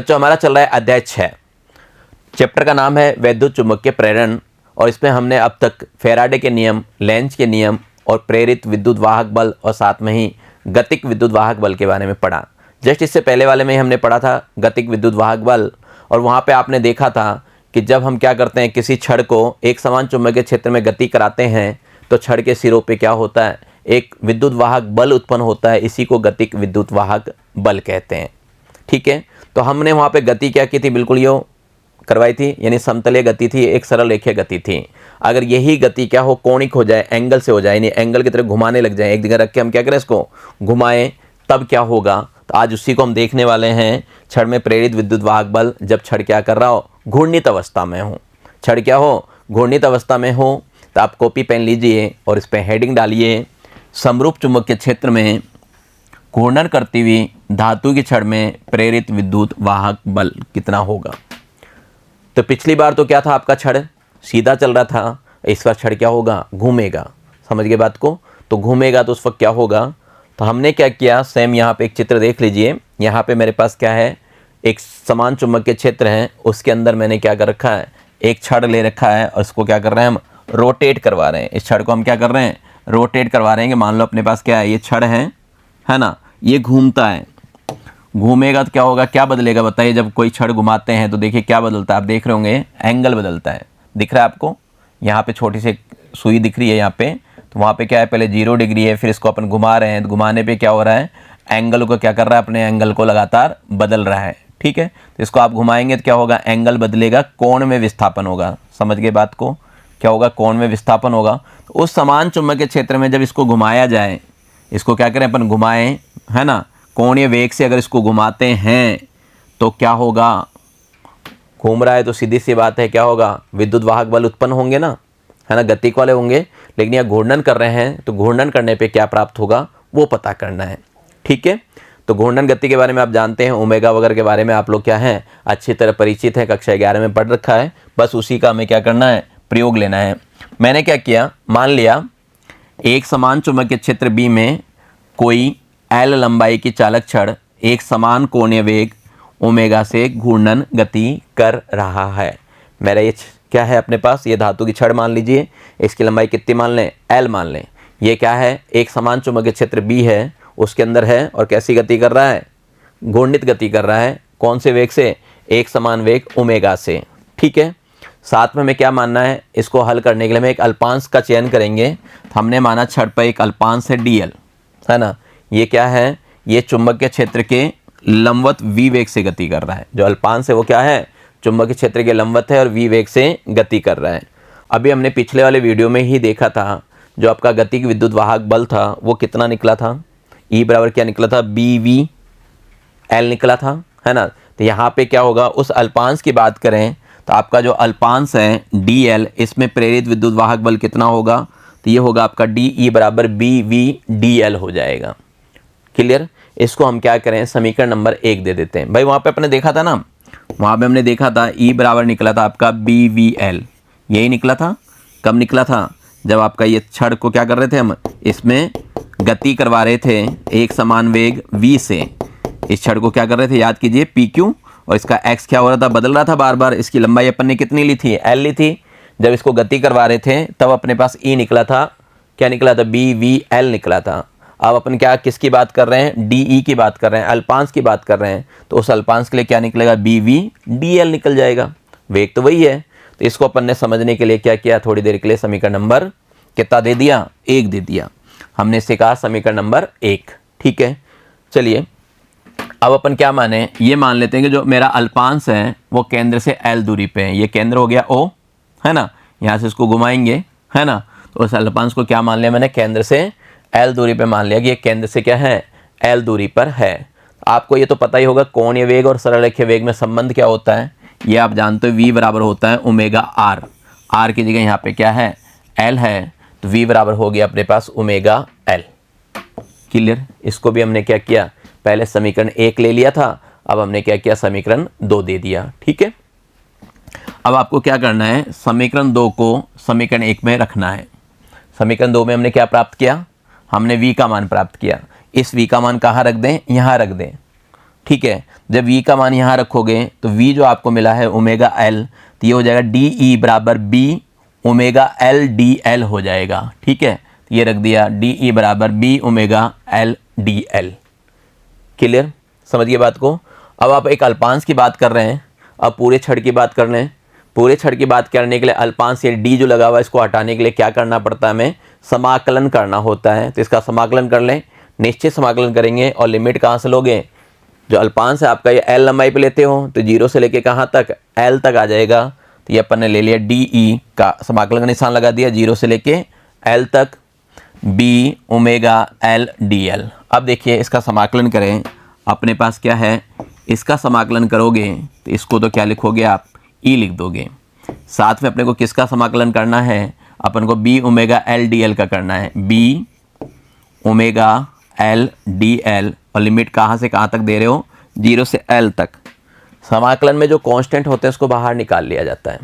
बच्चों हमारा चल रहा है अध्याय 6। चैप्टर का नाम है वैद्युत चुंबकीय प्रेरण और इसमें हमने अब तक फैराडे के नियम, लेंज के नियम और प्रेरित विद्युत वाहक बल और साथ में ही गतिक विद्युत वाहक बल के बारे में पढ़ा। जस्ट इससे पहले वाले में ही हमने पढ़ा था गतिक विद्युत वाहक बल और वहाँ पे आपने देखा था कि जब हम क्या करते हैं किसी छड़ को एक समान चुंबकीय क्षेत्र में गति कराते हैं तो छड़ के सिरों पे क्या होता है, एक विद्युत वाहक बल उत्पन्न होता है। इसी को गतिक विद्युत वाहक बल कहते हैं। ठीक है, तो हमने वहाँ पे गति क्या की थी, बिल्कुल यो करवाई थी, यानी समतलीय गति थी, एक सरल रेखीय गति थी। अगर यही गति क्या हो, कोणिक हो जाए, एंगल से हो जाए, यानी एंगल की तरह घुमाने लग जाए, एक जगह रख के हम क्या करें इसको घुमाएं, तब क्या होगा। तो आज उसी को हम देखने वाले हैं। छड़ में प्रेरित विद्युत वाहक बल, जब छड़ क्या कर रहा हो, घूर्णित अवस्था में हो। छड़ क्या हो, घूर्णित अवस्था में हो। तो आप कॉपी पेन लीजिए और इस पर हेडिंग डालिए, समरूप चुंबकीय क्षेत्र में घूर्णन करती हुई धातु की छड़ में प्रेरित विद्युत वाहक बल कितना होगा। तो पिछली बार तो क्या था, आपका छड़ सीधा चल रहा था, इस बार छड़ क्या होगा, घूमेगा। समझ गए बात को। तो घूमेगा तो उस वक्त क्या होगा। तो हमने क्या किया, सेम यहाँ पे एक चित्र देख लीजिए। यहाँ पे मेरे पास क्या है, एक समान चुंबकीय क्षेत्र है, उसके अंदर मैंने क्या कर रखा है, एक छड़ ले रखा है और उसको क्या कर रहे हैं हम, रोटेट करवा रहे हैं। इस छड़ को हम क्या कर रहे हैं, रोटेट करवा रहे हैं। कि मान लो अपने पास क्या है, ये छड़ है ना, ये घूमता है, घूमेगा तो क्या होगा, क्या बदलेगा बताइए। जब कोई छड़ घुमाते हैं तो देखिए क्या बदलता है, आप देख रहे होंगे एंगल बदलता है। दिख रहा है आपको, यहाँ पे छोटी सी सुई दिख रही है यहाँ पे, तो वहाँ पे क्या है, पहले 0 डिग्री है, फिर इसको अपन घुमा रहे हैं, तो घुमाने पे क्या हो रहा है, एंगल को क्या कर रहा है, अपने एंगल को लगातार बदल रहा है। ठीक है, तो इसको आप घुमाएंगे तो क्या होगा, एंगल बदलेगा, कोण में विस्थापन होगा। समझ गए बात को, क्या होगा, कोण में विस्थापन होगा। तो उस समान चुंबकीय क्षेत्र में जब इसको घुमाया जाए, इसको क्या करें अपन, घुमाएं, है ना, कोणीय वेग से अगर इसको घुमाते हैं तो क्या होगा, घूम रहा है तो सीधी सी बात है क्या होगा, विद्युत वाहक बल उत्पन्न होंगे ना, है ना, गतिक वाले होंगे। लेकिन यहाँ घूर्णन कर रहे हैं तो घूर्णन करने पे क्या प्राप्त होगा वो पता करना है। ठीक है, तो घूर्णन गति के बारे में आप जानते हैं, ओमेगा वगैरह के बारे में आप लोग क्या हैं, अच्छी तरह परिचित हैं, कक्षा 11 में पढ़ रखा है। बस उसी का हमें क्या करना है, प्रयोग लेना है। मैंने क्या किया, मान लिया एक समान चुंबकीय क्षेत्र बी में कोई एल लंबाई की चालक छड़ एक समान कोणीय वेग ओमेगा से घूर्णन गति कर रहा है। मेरा ये क्या है अपने पास, ये धातु की छड़ मान लीजिए, इसकी लंबाई कितनी मान लें, एल मान लें। ये क्या है, एक समान चुंबकीय क्षेत्र बी है, उसके अंदर है और कैसी गति कर रहा है, घूर्णित गति कर रहा है। कौन से वेग से, एक समान वेग ओमेगा से। ठीक है, साथ में हमें क्या मानना है, इसको हल करने के लिए हम एक अल्पांश का चयन करेंगे। हमने माना छड़ पर एक अल्पांश है dl, है ना। ये क्या है, ये चुंबकीय क्षेत्र के लंबवत v वेग से गति कर रहा है। जो अल्पांश है वो क्या है, चुंबकीय क्षेत्र के लंबवत है और v वेग से गति कर रहा है। अभी हमने पिछले वाले वीडियो में ही देखा था, जो आपका गतिक विद्युत वाहक बल था वो कितना निकला था, E बराबर क्या निकला था, BVL निकला था, है ना। तो यहाँ पे क्या होगा, उस अल्पांश की बात करें तो आपका जो अल्पांश है dl, इसमें प्रेरित विद्युत वाहक बल कितना होगा, तो ये होगा आपका DE बराबर BVDL हो जाएगा। क्लियर, इसको हम क्या करें, समीकरण नंबर 1 दे देते हैं। भाई वहाँ पे अपने देखा था ना, वहाँ पे हमने देखा था E बराबर निकला था आपका BVL, यही निकला था। कब निकला था, जब आपका ये छड़ को क्या कर रहे थे हम, इसमें गति करवा रहे थे एक समान वेग v से। इस छड़ को क्या कर रहे थे, याद कीजिए PQ, और इसका x क्या हो रहा था, बदल रहा था बार बार। इसकी लंबाई अपन ने कितनी ली थी, L ली थी। जब इसको गति करवा रहे थे तब अपने पास E निकला था, क्या निकला था, BVL निकला था। अब अपन क्या किसकी बात कर रहे हैं, DE की बात कर रहे हैं, अल्पांश की बात कर रहे हैं। तो उस अल्पांश के लिए क्या निकलेगा, BVDL निकल जाएगा। वेग तो वही है। तो इसको अपन ने समझने के लिए क्या किया, थोड़ी देर के लिए समीकरण नंबर कितना दे दिया, 1 दे दिया। हमने इससे कहा समीकरण नंबर 1। ठीक है, चलिए अब अपन क्या माने, ये मान लेते हैं कि जो मेरा अल्पांश है वो केंद्र से L दूरी पे है। ये केंद्र हो गया O, है ना, यहाँ से इसको घुमाएंगे, है ना। तो उस अल्पांश को क्या मान लिया मैंने, केंद्र से L दूरी पे मान लिया कि ये केंद्र से क्या है, L दूरी पर है। आपको ये तो पता ही होगा कोणीय वेग और सरल रेखीय वेग में संबंध क्या होता है, ये आप जानते हो। V बराबर होता है ओमेगा R, R की जगह यहाँ पे क्या है, L है, तो V बराबर हो गया अपने पास ओमेगा L। क्लियर, इसको भी हमने क्या किया, पहले समीकरण 1 ले लिया था, अब हमने क्या किया, समीकरण 2 दे दिया। ठीक है, अब आपको क्या करना है, समीकरण 2 को समीकरण 1 में रखना है। समीकरण 2 में हमने क्या प्राप्त किया, हमने v का मान प्राप्त किया। इस v का मान कहाँ रख दें, यहाँ रख दें। ठीक है। जब v का मान यहाँ रखोगे तो v जो आपको मिला है ओमेगा l, तो ये हो जाएगा डी ई बराबर b omega l D L हो जाएगा। ठीक है, तो ये रख दिया डी ई बराबर b omega l D L. Clear, समझिए बात को। अब आप एक अल्पांश की बात कर रहे हैं, अब पूरे छड़ की बात कर रहे हैं। पूरे छड़ की बात करने के लिए अल्पांश ये डी जो लगा हुआ है इसको हटाने के लिए क्या करना पड़ता है, हमें समाकलन करना होता है। तो इसका समाकलन कर लें, निश्चित समाकलन करेंगे और लिमिट कहाँ से लोगे, जो अल्पांश है आपका ये एल लंबाई पे लेते हो तो 0 से लेके कहाँ तक, एल तक आ जाएगा। तो ये अपन ने ले लिया डी ई का समाकलन का निशान लगा दिया 0 से लेके एल तक, B omega L D L. अब देखिए इसका समाकलन करें, अपने पास क्या है, इसका समाकलन करोगे तो इसको तो क्या लिखोगे आप, ई लिख दोगे। साथ में अपने को किसका समाकलन करना है, अपन को B omega L D L का करना है, B omega L D L. और लिमिट कहाँ से कहाँ तक दे रहे हो, 0 से एल तक। समाकलन में जो कांस्टेंट होते हैं उसको बाहर निकाल लिया जाता है,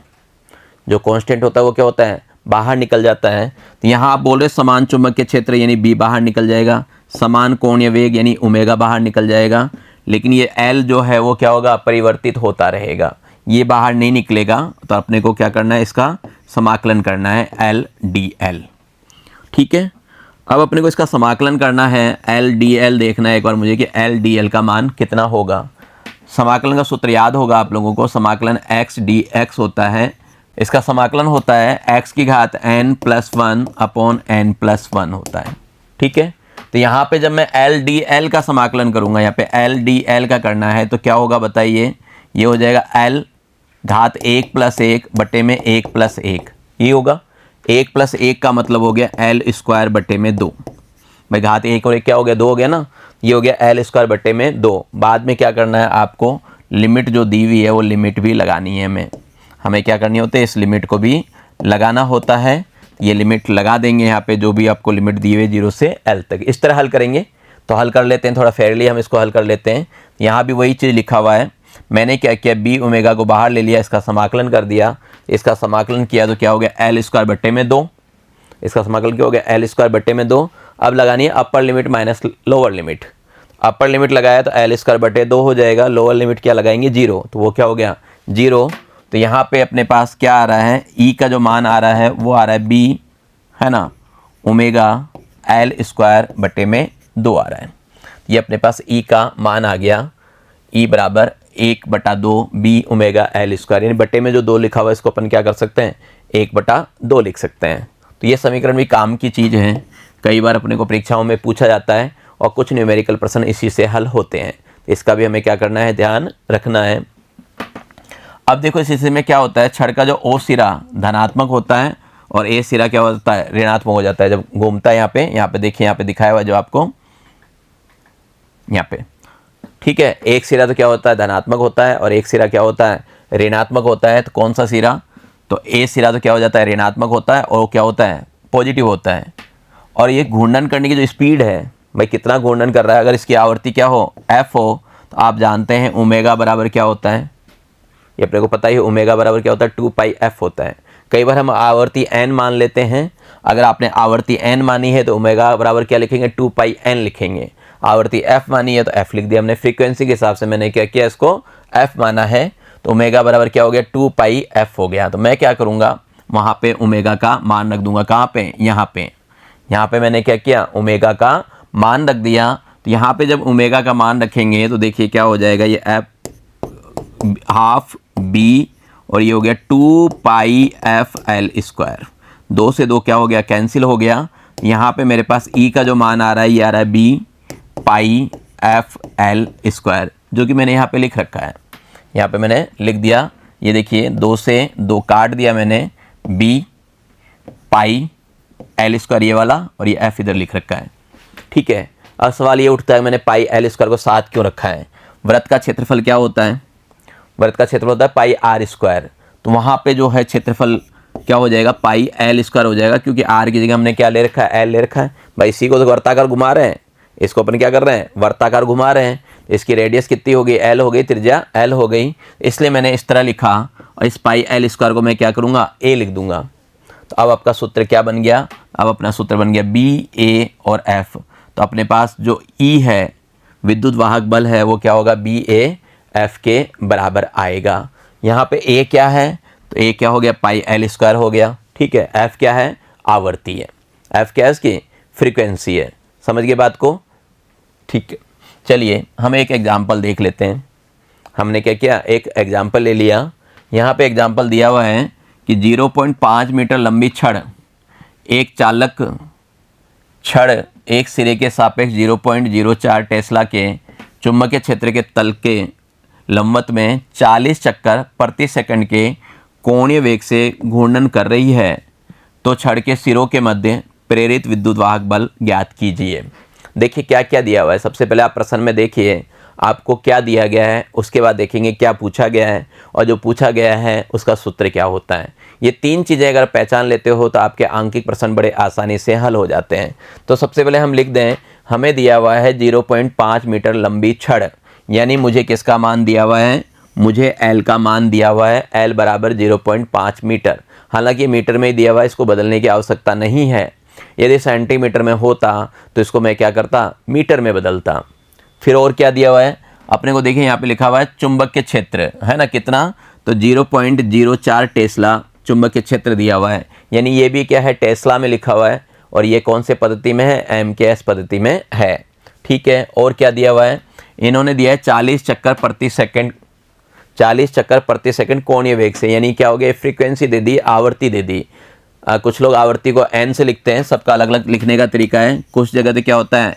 जो कांस्टेंट होता है वो क्या होता है, बाहर निकल जाता है। तो यहाँ आप बोल रहे समान चुंबकीय क्षेत्र यानी बी बाहर निकल जाएगा, समान कोणीय वेग यानी ओमेगा बाहर निकल जाएगा, लेकिन ये एल जो है वो क्या होगा, परिवर्तित होता रहेगा, ये बाहर नहीं निकलेगा। तो अपने को क्या करना है, इसका समाकलन करना है एल डी एल। ठीक है, अब अपने को इसका समाकलन करना है, एल डी एल देखना है एक बार मुझे कि एल डी एल का मान कितना होगा। समाकलन का सूत्र याद होगा आप लोगों को, समाकलन एक्स डी एक्स होता है, इसका समाकलन होता है एक्स की घात n plus 1 upon n plus 1 होता है। ठीक है, तो यहाँ पे जब मैं एल डी एल का समाकलन करूँगा, यहाँ पे एल डी एल का करना है तो क्या होगा बताइए, ये हो जाएगा एल घात 1 प्लस 1 बटे में 1 प्लस 1, ये होगा 1 प्लस 1 का मतलब हो गया एल स्क्वायर बटे में 2। भाई घात 1 और 1 क्या हो गया, 2 हो गया ना, ये हो गया एल स्क्वायर बटे में 2। बाद में क्या करना है आपको, लिमिट जो दी हुई है वो लिमिट भी लगानी है, हमें क्या करनी होती है, इस लिमिट को भी लगाना होता है। ये लिमिट लगा देंगे यहाँ पे, जो भी आपको लिमिट दी हुई है 0 से एल तक। इस तरह हल करेंगे तो हल कर लेते हैं, थोड़ा फेयरली हम इसको हल कर लेते हैं। यहाँ भी वही चीज़ लिखा हुआ है, मैंने क्या किया, बी ओमेगा को बाहर ले लिया, इसका समाकलन कर दिया। इसका समाकलन किया तो क्या हो गया, एल स्क्वायर बटे में 2, इसका समाकलन क्या हो गया, एल स्क्वायर बटे में 2। अब लगानी है upper limit minus lower limit. Upper limit लगाया तो एल स्क्वायर बटे 2 हो जाएगा, लोअर लिमिट क्या लगाएंगे 0, तो वो क्या हो गया 0। तो यहाँ पे अपने पास क्या आ रहा है, ई का जो मान आ रहा है वो आ रहा है बी, है ना, ओमेगा एल स्क्वायर बटे में 2 आ रहा है। ये अपने पास ई का मान आ गया, ई बराबर 1/2 बी ओमेगा एल स्क्वायर, यानी बटे में जो 2 लिखा हुआ है इसको अपन क्या कर सकते हैं, 1/2 लिख सकते हैं। तो ये समीकरण भी काम की चीज़ है, कई बार अपने को परीक्षाओं में पूछा जाता है और कुछ न्यूमेरिकल प्रश्न इसी से हल होते हैं, इसका भी हमें क्या करना है, ध्यान रखना है। अब देखो इस हिस्से में क्या होता है, छड़ का जो ओ सिरा धनात्मक होता है और ए सिरा क्या होता है, ऋणात्मक हो जाता है जब घूमता है। यहाँ पे देखिए, यहाँ पे दिखाया हुआ जो आपको यहाँ पे, ठीक है। एक सिरा तो क्या होता है, धनात्मक होता है और एक सिरा क्या होता है, ऋणात्मक होता है। तो कौन सा सिरा, तो ए सिरा तो क्या हो जाता है, ऋणात्मक होता है और वो क्या होता है, पॉजिटिव होता है। और ये घूर्णन करने की जो स्पीड है, भाई कितना घूर्णन कर रहा है, अगर इसकी आवृत्ति क्या हो, एफ हो, तो आप जानते हैं ओमेगा बराबर क्या होता है, ये अपने को पता ही, ओमेगा बराबर क्या होता है, 2πf होता है। कई बार हम आवर्ती n मान लेते हैं, अगर आपने आवर्ती n मानी है तो ओमेगा बराबर क्या लिखेंगे, 2πn लिखेंगे। आवर्ती f मानी है तो f लिख दिया हमने, फ्रीक्वेंसी के हिसाब से मैंने क्या किया, इसको f माना है, तो ओमेगा बराबर क्या हो गया, 2πf हो गया। तो मैं क्या करूँगा, वहाँ पे ओमेगा का मान रख दूंगा, कहाँ पे, यहाँ पे मैंने क्या किया, ओमेगा का मान रख दिया। तो यहाँ पे जब ओमेगा का मान रखेंगे तो देखिए क्या हो जाएगा, ये f हाफ बी और ये हो गया 2πfl स्क्वायर, 2 से 2 क्या हो गया, कैंसिल हो गया। यहाँ पे मेरे पास ई का जो मान आ रहा है ये आ रहा है bπfl स्क्वायर, जो कि मैंने यहाँ पे लिख रखा है, यहाँ पे मैंने लिख दिया। ये देखिए 2 से 2 काट दिया मैंने, bπl स्क्वायर ये वाला और ये f इधर लिख रखा है, ठीक है। अब सवाल ये उठता है मैंने πl स्क्वायर को साथ क्यों रखा है। वृत्त का क्षेत्रफल क्या होता है, वृत्त का क्षेत्रफल होता है πr स्क्वायर, तो वहाँ पे जो है क्षेत्रफल क्या हो जाएगा, πl स्क्वायर हो जाएगा, क्योंकि r की जगह हमने क्या ले रखा है, l ले रखा है। भाई इसी को तो वर्ताकार घुमा रहे हैं, इसको अपन क्या कर रहे हैं, वर्ताकार घुमा रहे हैं। इसकी रेडियस कितनी हो गई, l हो गई, त्रिज्या l हो गई, इसलिए मैंने इस तरह लिखा और इस πl स्क्वायर को मैं क्या करूँगा, a लिख दूंगा। तो अब आपका सूत्र क्या बन गया, अब अपना सूत्र बन गया b a और f। तो अपने पास जो e है विद्युत वाहक बल है वो क्या होगा, बी ए एफ के बराबर आएगा। यहाँ पे ए क्या है, तो ए क्या हो गया, पाई एल स्क्वायर हो गया। ठीक है, एफ क्या है, आवर्ती है, एफ क्या है, इसकी फ्रीक्वेंसी है। समझ गए बात को। ठीक है, चलिए हम एक एग्जाम्पल देख लेते हैं। हमने क्या किया, एक एग्जाम्पल ले लिया। यहाँ पे एग्जाम्पल दिया हुआ है कि 0.5 मीटर लंबी छड़, एक चालक छड़ एक सिरे के सापेक्ष 0.04 टेस्ला के चुंबकीय क्षेत्र के तल के लंबवत में 40 चक्कर प्रति सेकंड के कोणीय वेग से घूर्णन कर रही है, तो छड़ के सिरों के मध्य प्रेरित विद्युत वाहक बल ज्ञात कीजिए। देखिए क्या क्या दिया हुआ है। सबसे पहले आप प्रश्न में देखिए आपको क्या दिया गया है, उसके बाद देखेंगे क्या पूछा गया है, और जो पूछा गया है उसका सूत्र क्या होता है। ये तीन चीज़ें अगर पहचान लेते हो तो आपके आंकिक प्रश्न बड़े आसानी से हल हो जाते हैं। तो सबसे पहले हम लिख दें, हमें दिया हुआ है 0.5 मीटर लंबी छड़, यानी मुझे किसका मान दिया हुआ है, मुझे L का मान दिया हुआ है, L बराबर 0.5 मीटर। हालांकि मीटर में ही दिया हुआ है, इसको बदलने की आवश्यकता नहीं है। यदि सेंटीमीटर में होता तो इसको मैं क्या करता, मीटर में बदलता। फिर और क्या दिया हुआ है अपने को, देखिए यहाँ पे लिखा हुआ है चुंबकीय क्षेत्र, है ना, कितना, तो 0.04 टेस्ला चुंबकीय क्षेत्र दिया हुआ है, यानी ये भी क्या है, टेस्ला में लिखा हुआ है, और ये कौन से पद्धति में है, एमकेएस पद्धति में है। ठीक है, और क्या दिया हुआ है, इन्होंने दिया है 40 चक्कर प्रति सेकंड, 40 चक्कर प्रति सेकंड कोणीय वेग से, यानी क्या हो गया, फ्रीक्वेंसी दे दी, आवर्ती दे दी। कुछ लोग आवर्ती को एन से लिखते हैं, सबका अलग अलग लिखने का तरीका है। कुछ जगह पे क्या होता है,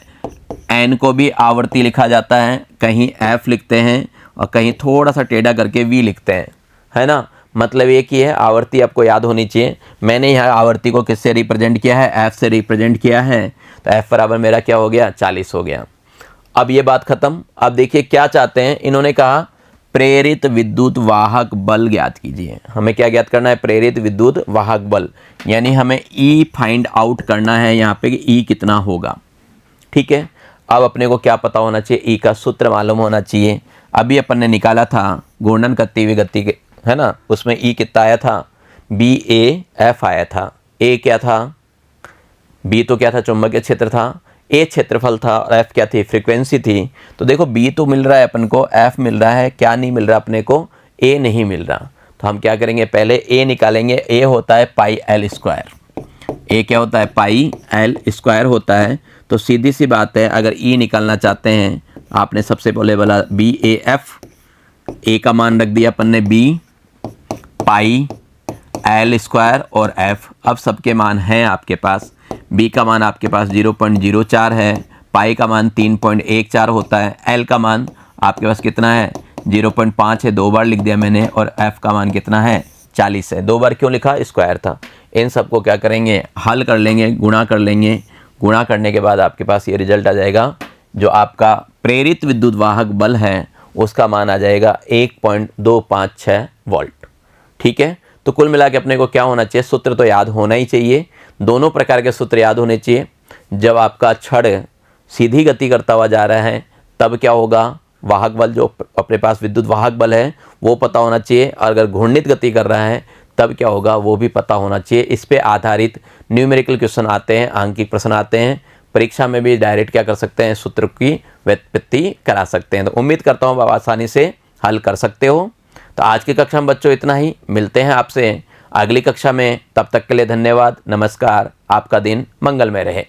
एन को भी आवर्ती लिखा जाता है, कहीं एफ लिखते हैं और कहीं थोड़ा सा टेढ़ा करके वी लिखते हैं, है ना। मतलब एक ही है, आवर्ती आपको याद होनी चाहिए। मैंने यहाँ आवर्ती को किससे रिप्रेजेंट किया है, एफ से रिप्रेजेंट किया है, तो एफ बराबर मेरा क्या हो गया, 40 हो गया। अब ये बात खत्म। अब देखिए क्या चाहते हैं, इन्होंने कहा प्रेरित विद्युत वाहक बल ज्ञात कीजिए। हमें क्या ज्ञात करना है, प्रेरित विद्युत वाहक बल, यानी हमें ई फाइंड आउट करना है यहाँ पे कि ई कितना होगा। ठीक है, अब अपने को क्या पता होना चाहिए, ई का सूत्र मालूम होना चाहिए। अभी अपन ने निकाला था घूर्णन करती हुई गति के, है ना, उसमें ई कितना आया था, बी ए एफ आया था। ए क्या था, बी तो क्या था, चुंबकीय क्षेत्र था, ए क्षेत्रफल था, और एफ क्या थी, फ्रीक्वेंसी थी। तो देखो बी तो मिल रहा है अपन को, एफ मिल रहा है, क्या नहीं मिल रहा अपने को, ए नहीं मिल रहा। तो हम क्या करेंगे, पहले ए निकालेंगे। ए होता है पाई एल स्क्वायर, ए क्या होता है, पाई एल स्क्वायर होता है। तो सीधी सी बात है, अगर ई निकालना चाहते हैं, आपने सबसे पहले बोला बी ए एफ, ए का मान रख दिया अपन ने बी, पाई एल स्क्वायर और एफ। अब सबके मान हैं आपके पास। बी का मान आपके पास 0.04 है, पाई का मान 3.14 होता है, एल का मान आपके पास कितना है, 0.5 है, 2 बार लिख दिया मैंने, और एफ का मान कितना है, 40 है। 2 बार क्यों लिखा, स्क्वायर था। इन सबको क्या करेंगे, हल कर लेंगे, गुणा कर लेंगे। गुणा करने के बाद आपके पास ये रिजल्ट आ जाएगा, जो आपका प्रेरित विद्युत वाहक बल है उसका मान आ जाएगा 1.256 वोल्ट। ठीक है, तो कुल मिला के अपने को क्या होना चाहिए, सूत्र तो याद होना ही चाहिए। दोनों प्रकार के सूत्र याद होने चाहिए। जब आपका छड़ सीधी गति करता हुआ जा रहा है तब क्या होगा, वाहक बल, जो अपने पास विद्युत वाहक बल है वो पता होना चाहिए। और अगर घूर्णित गति कर रहा है तब क्या होगा, वो भी पता होना चाहिए। इस पे आधारित न्यूमेरिकल क्वेश्चन आते हैं, आंकिक प्रश्न आते हैं। परीक्षा में भी डायरेक्ट क्या कर सकते हैं, सूत्र की व्युत्पत्ति करा सकते हैं। तो उम्मीद करता हूँ आप आसानी से हल कर सकते हो। तो आज की कक्षा में बच्चों इतना ही, मिलते हैं आपसे अगली कक्षा में। तब तक के लिए धन्यवाद, नमस्कार, आपका दिन मंगलमय रहे।